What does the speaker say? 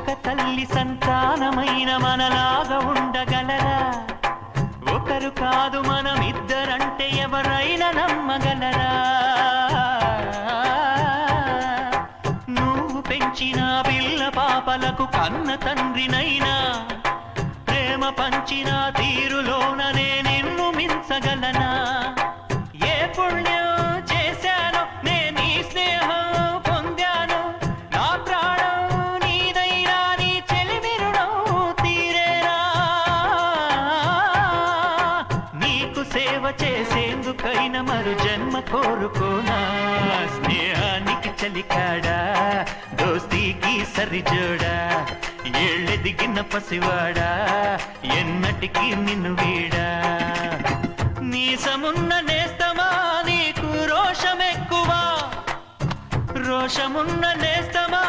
ఒక తల్లి సంతానమైన మనలాగా ఉండగలరా? ఒకరు కాదు మనమిద్దరంటే ఎవరైనా నమ్మగలరా? నువ్వు పెంచిన పిల్ల పాపలకు కన్న తండ్రినైనా ప్రేమ పంచిన తీరులోననే నిన్ను మించగలనా? ఏ పుణ్యం చేశాను నేను ఈ స్నేహం పొందాను, నా ప్రాణం నీదైనా నీ చెలిమి రుణం తీరేనా? నీకు సేవ చేసేందుకైనా మరు జన్మ కోరుకోనా? స్నేహానికి చలికాడా, దోస్తీకి సరిజోడా, ఏళ్ళెదిగిన పసివాడా ఎన్నటికీ నిన్ను వీడా? నీసమున్న నేస్తమా నీకు రోషమెక్కువా, రోషమున్న నేస్తమా